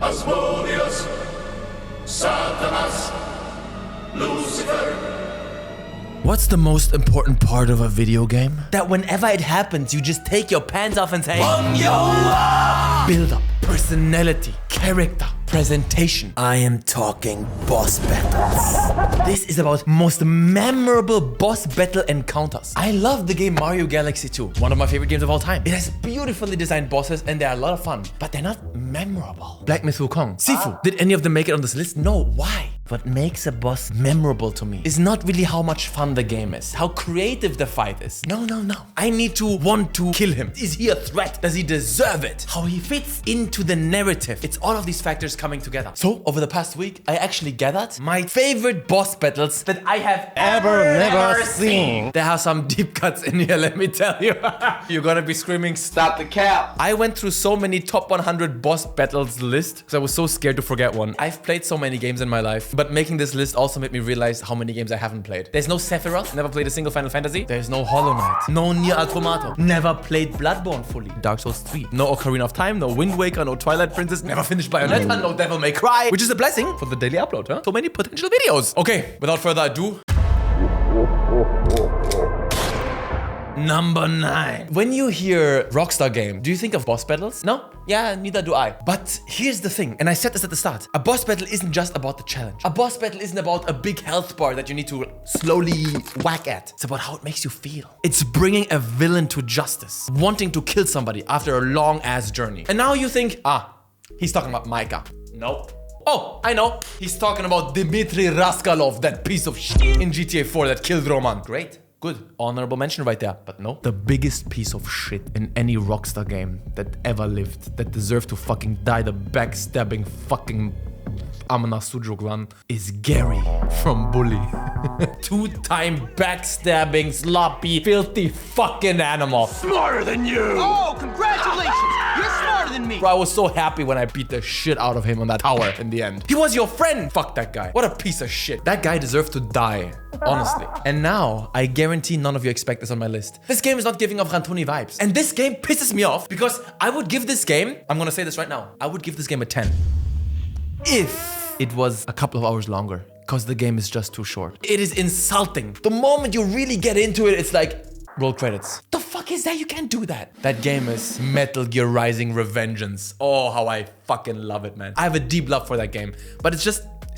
Asmodeus, Satanas, Lucifer. What's the most important part of a video game? That whenever it happens, you just take your pants off and say, build up, personality, character, presentation. I am talking boss battles. This is about most memorable boss battle encounters. I love the game Mario Galaxy 2, one of my favorite games of all time. It has beautifully designed bosses and they're a lot of fun, but they're not memorable. Black Myth Wukong, Sifu. Did any of them make it on this list? No, why? What makes a boss memorable to me is not really how much fun the game is, how creative the fight is. No. I need to want to kill him. Is he a threat? Does he deserve it? How he fits into the narrative. It's all of these factors coming together. So, over the past week, I actually gathered my favorite boss battles that I have ever seen. There are some deep cuts in here, let me tell you. You're gonna be screaming, stop the cap. I went through so many top 100 boss battles list because I was so scared to forget one. I've played so many games in my life, but making this list also made me realize how many games I haven't played. There's no Sephiroth, never played a single Final Fantasy. There's no Hollow Knight, no Nier Automata, never played Bloodborne fully. Dark Souls 3, no Ocarina of Time, no Wind Waker, no Twilight Princess, never finished Bayonetta, no Devil May Cry, which is a blessing for the daily upload, huh? So many potential videos. Okay, without further ado. Number 9. When you hear Rockstar game, do you think of boss battles? No? Yeah, neither do I. But here's the thing, and I said this at the start. A boss battle isn't just about the challenge. A boss battle isn't about a big health bar that you need to slowly whack at. It's about how it makes you feel. It's bringing a villain to justice, wanting to kill somebody after a long-ass journey. And now you think, he's talking about Micah. Nope. Oh, I know. He's talking about Dmitry Raskalov, that piece of shit in GTA 4 that killed Roman. Great. Good. Honorable mention right there. But no. The biggest piece of shit in any Rockstar game that ever lived, that deserved to fucking die the backstabbing fucking Amana Sujuk run, is Gary from Bully. Two-time backstabbing, sloppy, filthy fucking animal. Smarter than you! Oh, congratulations! You're smarter than me! Bro, I was so happy when I beat the shit out of him on that tower in the end. He was your friend! Fuck that guy. What a piece of shit. That guy deserved to die. Honestly. And now, I guarantee none of you expect this on my list. This game is not giving off Rantoni vibes. And this game pisses me off because I would give this game, I'm gonna say this right now, I would give this game a 10. If it was a couple of hours longer. Because the game is just too short. It is insulting. The moment you really get into it, it's like, roll credits. The fuck is that? You can't do that. That game is Metal Gear Rising Revengeance. Oh, how I fucking love it, man. I have a deep love for that game. But it's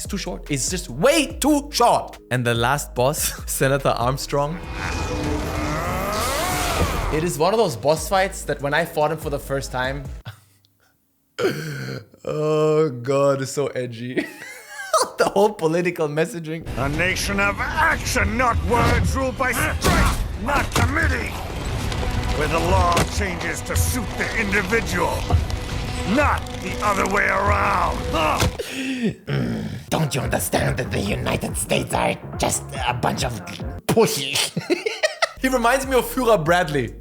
too short. It's just way too short. And the last boss, Senator Armstrong. It is one of those boss fights that when I fought him for the first time, oh god, it's so edgy. The whole political messaging. A nation of action, not words, ruled by strength, not committee. Where the law changes to suit the individual, not the other way around. Don't you understand that the United States are just a bunch of pussies? He reminds me of Führer Bradley.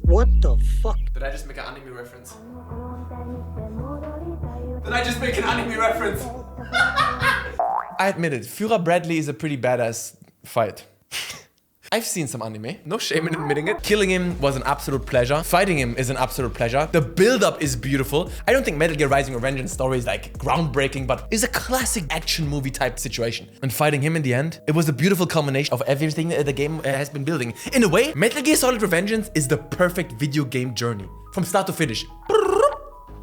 What the fuck? Did I just make an anime reference? Did I just make an anime reference? I admit it, Führer Bradley is a pretty badass fight. I've seen some anime, no shame in admitting it. Killing him was an absolute pleasure. Fighting him is an absolute pleasure. The build-up is beautiful. I don't think Metal Gear Rising Revengeance story is like groundbreaking, but it's a classic action movie type situation. And fighting him in the end, it was a beautiful culmination of everything the game has been building. In a way, Metal Gear Solid Revengeance is the perfect video game journey. From start to finish.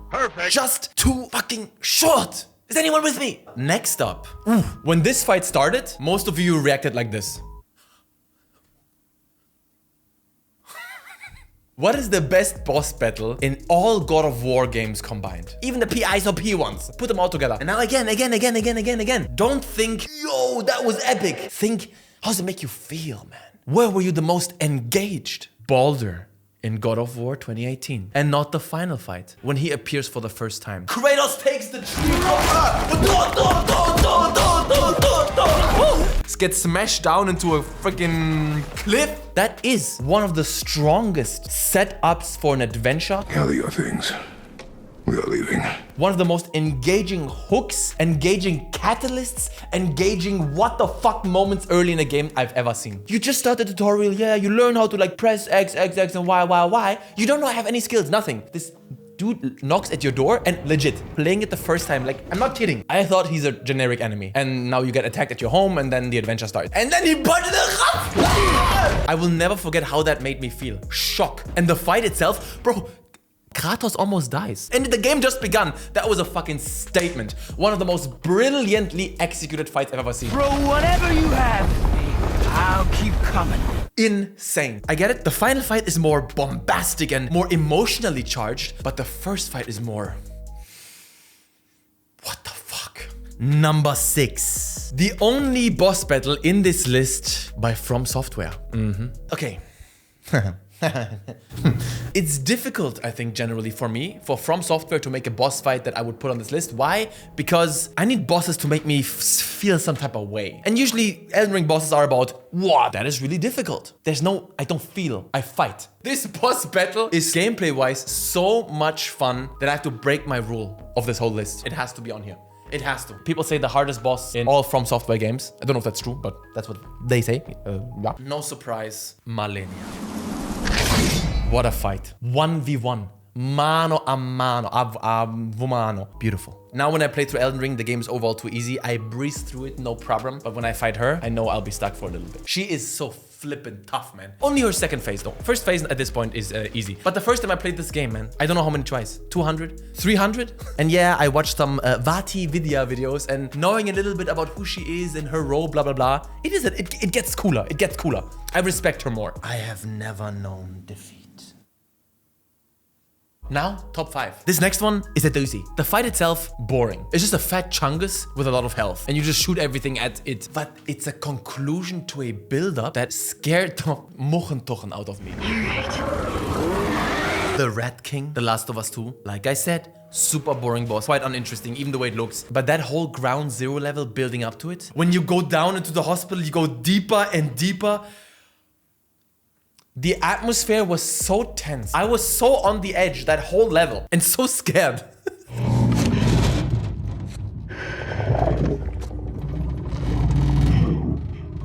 Perfect. Just too fucking short. Is anyone with me? Next up, when this fight started, most of you reacted like this. What is the best boss battle in all God of War games combined? Even the PICS ones. Put them all together. And now again. Don't think, yo, that was epic. Think, how does it make you feel, man? Where were you the most engaged? Baldur in God of War 2018. And not the final fight, when he appears for the first time. Kratos takes the tree. Gets smashed down into a freaking cliff. That is one of the strongest setups for an adventure. Gather your things. We are leaving. One of the most engaging hooks, engaging catalysts, engaging what the fuck moments early in a game I've ever seen. You just start the tutorial, yeah, you learn how to like press X, and Y. You don't know I have any skills, nothing. This dude knocks at your door and legit, playing it the first time, like, I'm not kidding. I thought he's a generic enemy. And now you get attacked at your home and then the adventure starts. And then he punches the I will never forget how that made me feel. Shock. And the fight itself, bro, Kratos almost dies. And the game just begun. That was a fucking statement. One of the most brilliantly executed fights I've ever seen. Throw whatever you have. I'll keep coming. Insane. I get it. The final fight is more bombastic and more emotionally charged, but the first fight is more... What the fuck? Number 6. The only boss battle in this list by From Software. Okay. It's difficult, I think, generally for me, for From Software to make a boss fight that I would put on this list. Why? Because I need bosses to make me feel some type of way. And usually Elden Ring bosses are about, wow, that is really difficult. There's no, I don't feel, I fight. This boss battle is gameplay-wise so much fun that I have to break my rule of this whole list. It has to be on here. It has to. People say the hardest boss in all From Software games. I don't know if that's true, but that's what they say. Yeah. No surprise, Malenia. What a fight. 1v1. Mano a mano. Mano. Beautiful. Now when I play through Elden Ring, the game is overall too easy. I breeze through it, no problem. But when I fight her, I know I'll be stuck for a little bit. She is so flippin' tough, man. Only her second phase, though. First phase at this point is easy. But the first time I played this game, man, I don't know how many tries. 200? 300? And yeah, I watched some Vati Vidya videos, and knowing a little bit about who she is and her role, blah, blah, blah, it gets cooler. It gets cooler. I respect her more. I have never known defeat. Now, top 5. This next one is a doozy. The fight itself, boring. It's just a fat chungus with a lot of health. And you just shoot everything at it. But it's a conclusion to a build-up that scared the Muchentochen out of me. The Rat King, The Last of Us 2. Like I said, super boring boss. Quite uninteresting, even the way it looks. But that whole ground zero level building up to it. When you go down into the hospital, you go deeper and deeper. The atmosphere was so tense. I was so on the edge that whole level and so scared.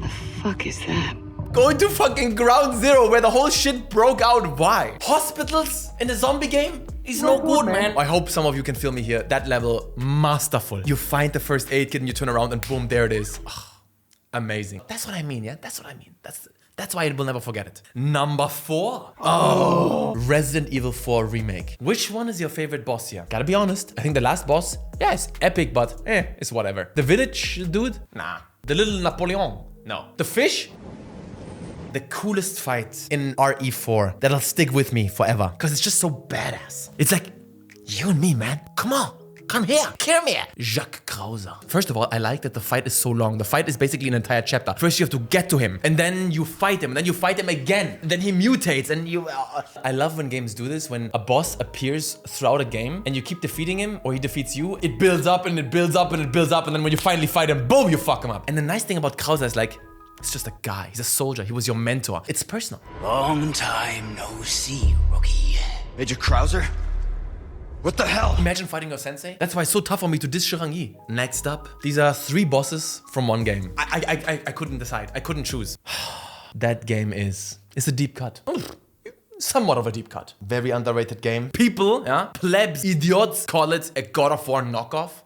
The fuck is that? Going to fucking ground zero where the whole shit broke out. Why? Hospitals in a zombie game? Is no good, man. I hope some of you can feel me here. That level, masterful. You find the first aid kit and you turn around and boom, there it is. Oh, amazing. That's what I mean, yeah? That's what I mean. That's why I will never forget it. Number 4. Oh, Resident Evil 4 Remake. Which one is your favorite boss here? Gotta be honest. I think the last boss, yeah, it's epic, but it's whatever. The village dude? Nah. The little Napoleon? No. The fish? The coolest fight in RE4 that'll stick with me forever. Because it's just so badass. It's like, you and me, man. Come on. Come here, come here. Jacques Krauser. First of all, I like that the fight is so long. The fight is basically an entire chapter. First, you have to get to him, and then you fight him, and then you fight him again. And then he mutates, and you... I love when games do this, when a boss appears throughout a game, and you keep defeating him, or he defeats you. It builds up, and it builds up, and it builds up, and then when you finally fight him, boom, you fuck him up. And the nice thing about Krauser is like, it's just a guy. He's a soldier. He was your mentor. It's personal. Long time no see, rookie. Major Krauser? What the hell? Imagine fighting your sensei. That's why it's so tough for me to diss Shirangi. Next up, these are 3 bosses from one game. I couldn't decide. I couldn't choose. That game is a deep cut. Somewhat of a deep cut. Very underrated game. People, yeah, plebs, idiots call it a God of War knockoff.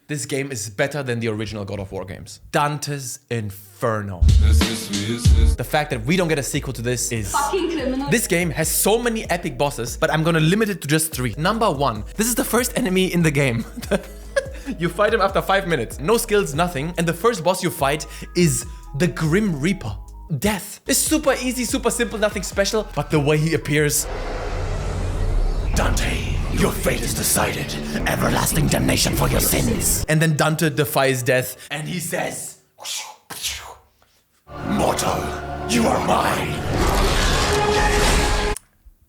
This game is better than the original God of War games. Dante's Inferno. The fact that we don't get a sequel to this is... Fucking criminal. This game has so many epic bosses, but I'm gonna limit it to just 3. Number 1. This is the first enemy in the game. You fight him after 5 minutes. No skills, nothing. And the first boss you fight is the Grim Reaper. Death. It's super easy, super simple, nothing special. But the way he appears... Dante, your fate is decided. Everlasting damnation for your sins. And then Dante defies death, and he says... Mortal, you are mine.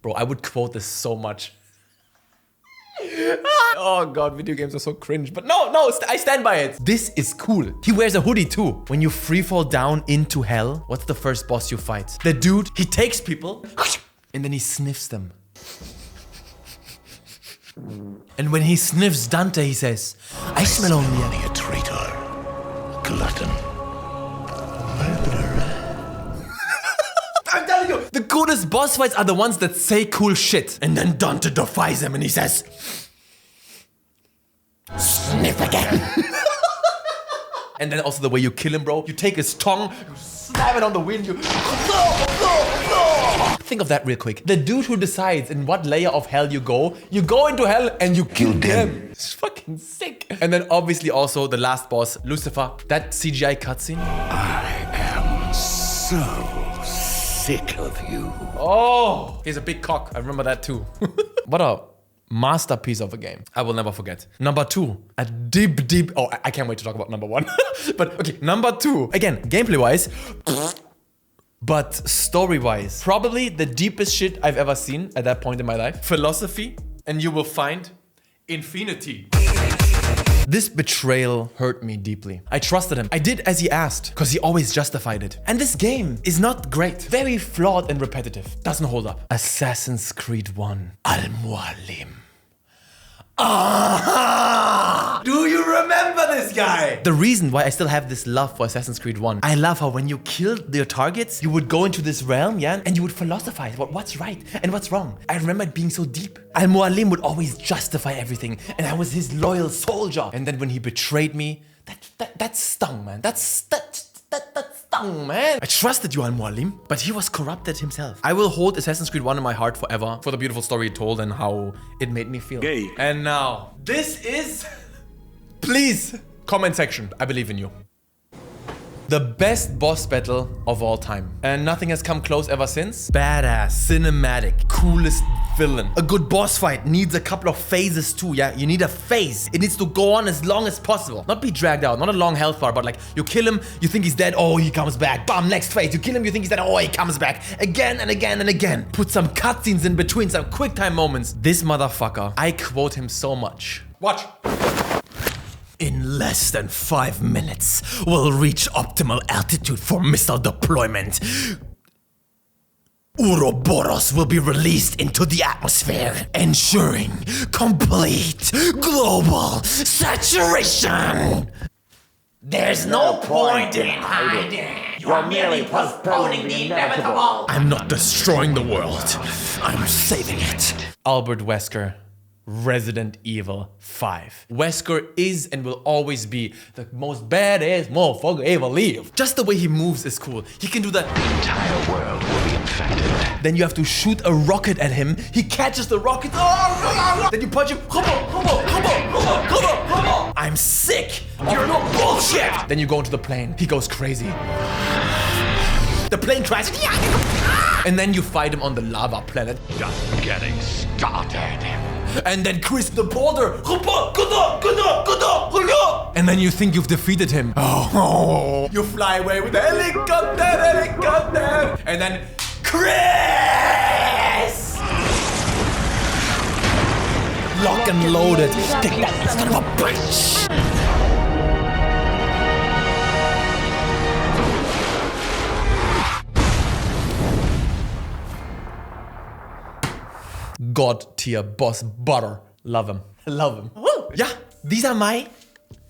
Bro, I would quote this so much. Oh god, video games are so cringe. But no, I stand by it. This is cool. He wears a hoodie too. When you free fall down into hell, what's the first boss you fight? The dude, he takes people, and then he sniffs them. And when he sniffs Dante, he says, I smell only a traitor, a glutton, a murderer. I'm telling you, the coolest boss fights are the ones that say cool shit. And then Dante defies him and he says, sniff again. And then also the way you kill him, bro. You take his tongue, you slam it on the wind, you... Think of that real quick. The dude who decides in what layer of hell you go into hell and you kill them. It's fucking sick. And then obviously also the last boss, Lucifer. That CGI cutscene. I am so sick of you. Oh, he's a big cock. I remember that too. What a masterpiece of a game. I will never forget. Number 2, a deep... Oh, I can't wait to talk about number 1. But okay, number 2. Again, gameplay-wise... But story-wise, probably the deepest shit I've ever seen at that point in my life. Philosophy, and you will find infinity. This betrayal hurt me deeply. I trusted him. I did as he asked, because he always justified it. And this game is not great. Very flawed and repetitive. Doesn't hold up. Assassin's Creed 1. Al-Mualim. Ah! Do you remember this guy? The reason why I still have this love for Assassin's Creed 1, I love how when you killed your targets, you would go into this realm, yeah, and you would philosophize about what's right and what's wrong. I remember it being so deep. Al-Mualim would always justify everything, and I was his loyal soldier. And then when he betrayed me, that stung, man. That stung, man. I trusted you, Al-Mualim, but he was corrupted himself. I will hold Assassin's Creed 1 in my heart forever for the beautiful story it told and how it made me feel. Gay. And now, this is... Please, comment section. I believe in you. The best boss battle of all time. And nothing has come close ever since. Badass, cinematic, coolest villain. A good boss fight needs a couple of phases too, yeah? You need a phase. It needs to go on as long as possible. Not be dragged out, not a long health bar, but like you kill him, you think he's dead, oh, he comes back. Bam, next phase. You kill him, you think he's dead, oh, he comes back. Again and again and again. Put some cutscenes in between, some quick time moments. This motherfucker, I quote him so much. Watch. In less than 5 minutes, we'll reach optimal altitude for missile deployment. Ouroboros will be released into the atmosphere, ensuring complete global saturation. There's no point in hiding. You are merely postponing the inevitable. I'm not destroying the world. I'm saving it. Albert Wesker. Resident Evil 5. Wesker is and will always be the most badass motherfucker ever lived. Just the way he moves is cool. He can do that. The entire world will be infected. Then you have to shoot a rocket at him. He catches the rocket. Then you punch him. I'm sick of your bullshit. Then you go into the plane. He goes crazy. The plane crashes. And then you fight him on the lava planet. Just getting started. And then Chris the Porter. And then you think you've defeated him. Oh, you fly away with the helicopter. And then Chris! Lock and loaded. Take that, son of a bitch. God tier boss butter. Love him. Love him. Woo. Yeah, these are my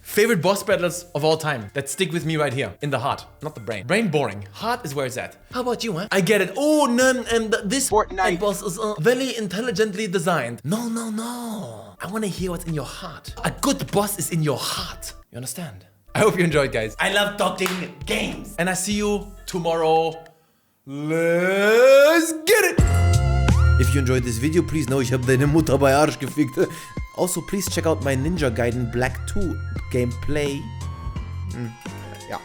favorite boss battles of all time that stick with me right here in the heart, not the brain. Brain boring. Heart is where it's at. How about you, huh? I get it. Oh, no, and this Fortnite boss is very intelligently designed. No. I want to hear what's in your heart. A good boss is in your heart. You understand? I hope you enjoyed, guys. I love talking games. And I see you tomorrow. Let's get it! If you enjoyed this video, please know ich habe deine Mutter bei Arsch gefickt. Also, please check out my Ninja Gaiden Black 2 gameplay. Yeah.